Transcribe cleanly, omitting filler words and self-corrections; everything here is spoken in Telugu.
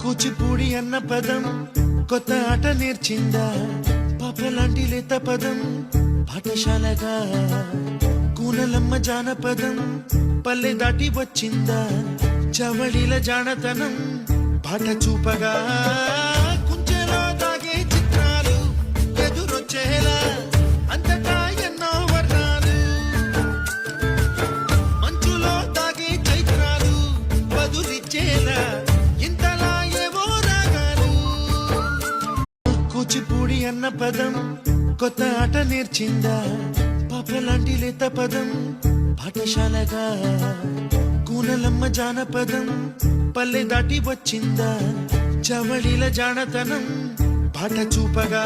కూచిపూడి అన్న పదం కొత్త ఆట నేర్చిందా పాపలాంటి లేత పదం పాఠశాలగా కూనలమ్మ జానపదం పల్లె దాటి వచ్చిందా చవళిల జానతనం పాట చూపగా కుంచెలో దాగే చిత్రాలు ఎదురొచ్చేలా అంతటా ఎన్నో వర్ణాలు మంచులో దాగే చైత్రాలు బదులిచ్చేలా ఇంతలా ఏవో రాగాలు కూచిపూడి అన్న పదం కొత్త ఆట నేర్చిందా పాపలాంటి లేత పదం పాఠశాలగా కూనలమ్మ జానపదం పల్లె దాటి వచ్చిందా చవళిల జానతనం పాట చూపగా